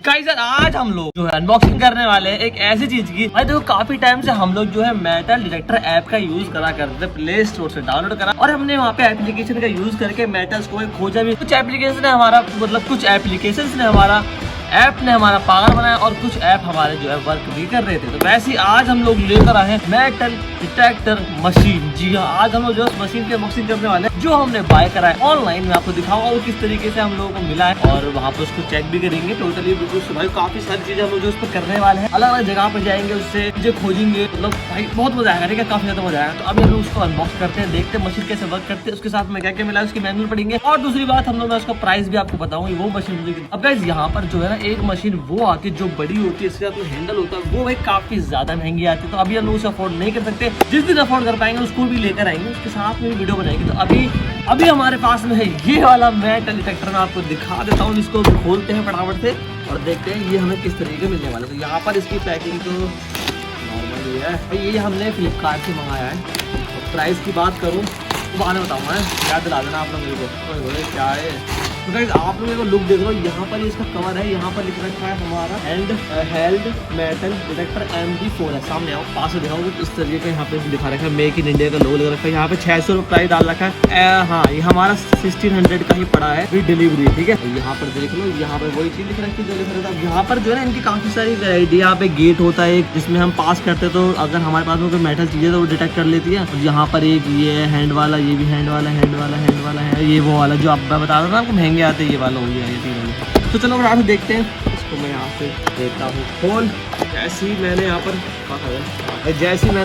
Guys आज हम लोग जो है अनबॉक्सिंग करने वाले हैं एक ऐसी चीज की। भाई देखो काफी टाइम से हम लोग जो है मेटल डिटेक्टर ऐप का यूज करा करते थे, प्ले स्टोर से डाउनलोड करा और हमने वहाँ पे एप्लीकेशन का यूज करके मेटल्स को खोजा भी। कुछ एप्लीकेशन ने हमारा कुछ एप्लीकेशन ने हमारा ऐप ने हमारा पागल बनाया और कुछ ऐप हमारे जो है वर्क भी कर रहे थे। तो वैसे ही आज हम लोग लेकर आए हैं मेटल डिटेक्टर मशीन। जी हाँ, आज हम लोग जो है मशीन की अनबॉक्सिंग करने वाले हैं जो हमने बाय करा है ऑनलाइन। मैं आपको दिखाऊंगा वो किस तरीके से हम लोगों को मिला है और वहाँ पे उसको चेक भी करेंगे टोटली। भाई काफी सारी चीजें हम लोग जो उस पर करने वाले हैं, अलग अलग जगह पर जाएंगे, उससे चीजें खोजेंगे। मतलब भाई बहुत मजा आएगा, ठीक है, काफी ज्यादा मजा आएगा। तो अभी हम लोग उसको अनबॉक्स करते हैं, देखते हैं मशीन कैसे वर्क करते हैं, उसके साथ में क्या क्या मिला है उसकी मैनुअल पढ़ेंगे। और दूसरी बात हम लोग उसका प्राइस भी आपको बताऊंगी वो मशीन मुझे। अब गाइस यहाँ पर जो है ना एक मशीन वो आती है जो बड़ी होती है, इसके साथ में हैंडल होता है, वो भाई काफी ज्यादा महंगी आती है। तो अभी हम लोग उसे अफोर्ड नहीं कर सकते, जिस दिन अफोर्ड कर पाएंगे उसको भी लेकर आएंगे, उसके साथ में भी वीडियो बनाएंगे। तो अभी हमारे पास में है ये वाला मेटल डिटेक्टर। मैं आपको दिखा देता हूँ, इसको खोलते हैं फटाफट से और देखते हैं ये हमें किस तरीके मिलने वाला है। तो यहाँ पर इसकी पैकिंग तो नॉर्मल ही है। ये हमने फ्लिपकार्ट से मंगाया है। प्राइस की बात करूँ तो बाद में बताऊँगा, याद दिला देना आप लोग मेरे को क्या है। तो गाइस आप लोगों को लुक देख लो, यहाँ पर इसका कवर है, यहाँ पर लिख रखा है हमारा हेल्ड मेटल डिटेक्टर MD4 है। सामने आओ पास से दिखाओ, इस तरीके का यहाँ पे दिखा रखा है, मेक इन इंडिया का लोगो लग रखा है। यहाँ पे 600 रुपये प्राइस डाल रखा है। हाँ, ये हमारा 1600 का ही पड़ा है विद डिलीवरी, ठीक है। यहाँ पर देख लो, यहाँ पर वही चीज लिख रखी है जो लिख रहा था। यहाँ पर जो है ना इनकी काफी सारी वैरायटी। यहाँ पे गेट होता है जिसमें हम पास करते तो अगर हमारे पास में कोई मेटल चीज़ तो वो डिटेक्ट कर लेती है। और यहाँ पर एक ये है हैंड वाला, ये भी हैंड वाला है, ये वो वाला जो आप बता रहा था आपको महंगे आते हैं, ये वाला हो गया ये तीन वाले। तो चलो यहाँ से देखते हैं, इसको मैं यहाँ से देता हूँ खोल। जैसे ही मैंने यहाँ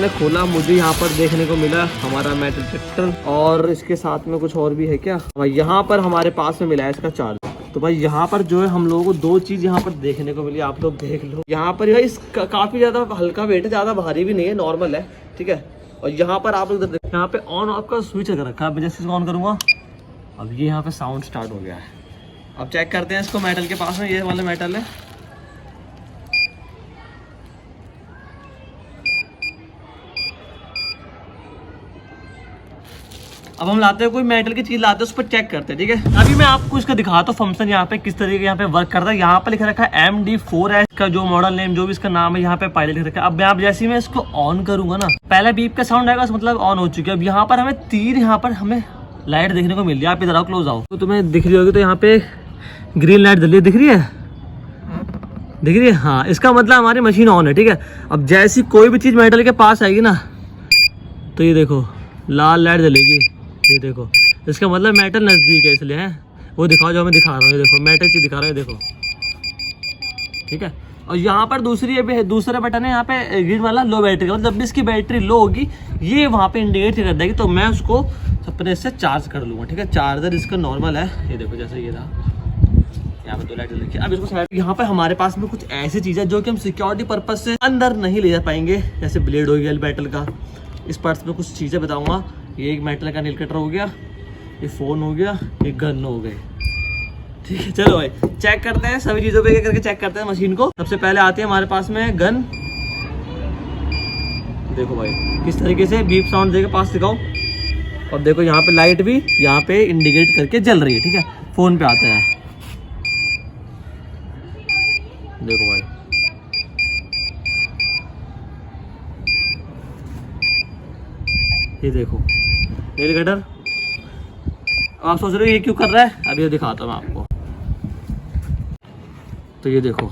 खोला मुझे यहाँ पर देखने को मिला हमारा मेटल डिटेक्टर और इसके साथ में कुछ और भी है क्या। यहाँ पर हमारे पास में मिला है इसका चार्ज। तो भाई यहाँ पर जो है हम लोगों को दो चीज यहाँ पर देखने को मिली, आप लोग देख लो। यहाँ पर भाई काफी ज्यादा हल्का वेट है, ज्यादा भारी भी नहीं है, नॉर्मल है, ठीक है। और यहाँ पर आप लोग यहाँ पे ऑन ऑफ का स्विच लगा रखा है। मैं जैसे इसको ऑन करूंगा अब ये यहाँ पे साउंड स्टार्ट हो गया है। अब चेक करते हैं इसको मेटल के पास में, ये वाला मेटल है। अब हम लाते हैं कोई मेटल की चीज लाते हैं, उस पर चेक करते हैं, ठीक है। अभी मैं आपको इसका दिखाता हूँ फंक्शन यहाँ पे किस तरीके यहाँ पे वर्क करता है। यहाँ पे लिखा रखा है MD4 है इसका जो मॉडल नेम, जो भी इसका नाम है यहाँ पे पहले लिख रखा है। अब मैं जैसे मैं इसको ऑन करूंगा ना, पहले बीप का साउंड आएगा, मतलब ऑन हो चुकी है। अब यहाँ पर हमें तीर, यहाँ पर हमें लाइट देखने को मिल रही है। आप इधर आओ, क्लोज आओ, तो तुम्हें दिख रही होगी। तो यहाँ पे ग्रीन लाइट जली है, दिख रही है, हाँ, इसका मतलब हमारी मशीन ऑन है, ठीक है। अब जैसी कोई भी चीज मेटल के पास आएगी ना तो ये देखो लाल लाइट जलेगी, ये देखो, इसका मतलब मेटल नजदीक है, इसलिए है। वो दिखाओ जो मैं दिखा रहा हूँ, ये देखो मेटल चीज दिखा रहा है, देखो, ठीक है। और यहाँ पर दूसरा बटन है यहाँ पे ग्रीन वाला, लो बैटरी का, मतलब जब भी इसकी बैटरी लो होगी ये वहाँ पे इंडिकेट कर देगी, तो मैं उसको अपने से चार्ज कर लूँगा, ठीक है। चार्जर इसका नॉर्मल है, ये देखो जैसे ये रहा, यहाँ पे दो लाइट रखी है। अब इसको यहाँ पे हमारे पास में कुछ ऐसी चीज़ है जो कि हम सिक्योरिटी पर्पज से अंदर नहीं ले जा पाएंगे, जैसे ब्लेड हो गया मेटल का। इस पार्ट्स में कुछ चीज़ें बताऊँगा। ये एक मेटल का नील कटर हो गया, ये फ़ोन हो गया, ये गन हो गए, ठीक है। चलो भाई चेक करते हैं सभी चीज़ों पे करके चेक करते हैं मशीन को। सबसे पहले आती है हमारे पास में गन। देखो भाई किस तरीके से बीप साउंड देके पास दिखाओ, और देखो यहाँ पे लाइट भी यहाँ पे इंडिकेट करके जल रही है, ठीक है। फोन पे आता है, देखो भाई, ये देखो नील कटर। आप सोच रहे हो ये क्यों कर रहा है, अभी ये दिखाता हूँ मैं आपको। तो ये देखो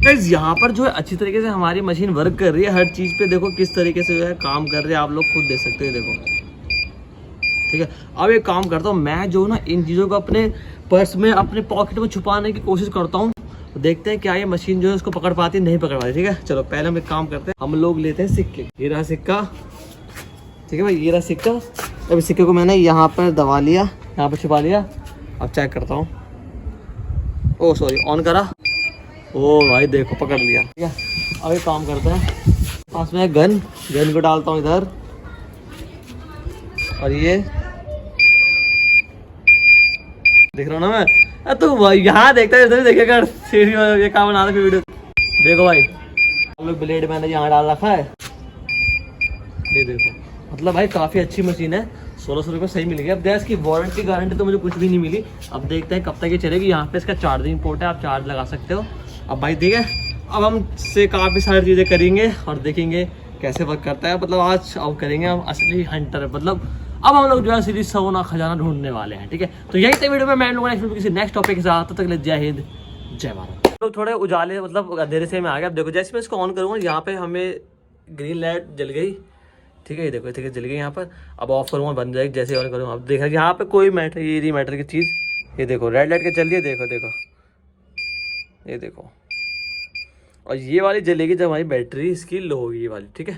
गाइस यहाँ पर जो है अच्छी तरीके से हमारी मशीन वर्क कर रही है, हर चीज पे देखो किस तरीके से जो है काम कर रही है, आप लोग खुद देख सकते हैं, देखो, ठीक है। अब एक काम करता हूँ मैं, जो ना इन चीज़ों को अपने पर्स में, अपने पॉकेट में छुपाने की कोशिश करता हूँ। तो देखते हैं क्या ये मशीन जो है उसको पकड़ पाती है नहीं पकड़ पाती, ठीक है। चलो पहले हम एक काम करते हैं, हम लोग लेते हैं सिक्के। ये रहा सिक्का, ठीक है भाई, ये रहा सिक्का। अब सिक्के को मैंने यहाँ पर दबा लिया, यहाँ पर छुपा लिया। अब चेक करता हूँ, ओ सॉरी, ऑन करा, ओ भाई देखो पकड़ लिया, ठीक है। अब एक काम करते हैं, पास में गन को डालता हूँ इधर, और ये देख रहा हूँ ना मैं, तो भाई यहाँ देखता है, इधर देखेगा सीढ़ी ये काम बना रहा वीडियो। देखो भाई हम लोग ब्लेड मैंने यहाँ डाल रखा है, ये देखो, मतलब भाई काफ़ी अच्छी मशीन है, 1600 रुपये सही मिल गया। अब गैस की वारंटी गारंटी तो मुझे कुछ भी नहीं मिली। अब देखते हैं कब तक ये चलेगी। यहाँ पे इसका चार्जिंग पोर्ट है, आप चार्ज लगा सकते हो। अब भाई ठीक है, अब हम से काफ़ी सारी चीज़ें करेंगे और देखेंगे कैसे वर्क करता है। मतलब आज अब करेंगे हम असली हंटर, मतलब अब हम लोग जो है सीरीज सोना खजाना ढूंढने वाले हैं। ठीक है, तो यही था वीडियो में। मैं लोगों ने किसी नेक्स्ट टॉपिक के साथ, तब तक जय हिंद जय भारत। तो थोड़े उजाले मतलब अंधेरे से में आ गया। अब देखो जैसे मैं इसको ऑन करूँगा यहाँ पे हमें ग्रीन लाइट जल गई। ठीक है, ये देखो ठीक है जल गई यहाँ पर। अब ऑफ करूँगा बंद जाएगी, जैसे ऑन करूँगा अब देखा कि यहाँ पे कोई मैटर, ये नहीं मैटर की चीज़। ये देखो रेड लाइट के चल रही है, देखो देखो ये देखो। और ये वाली जलेगी जब हमारी बैटरी इसकी लो होगी, ये वाली। ठीक है,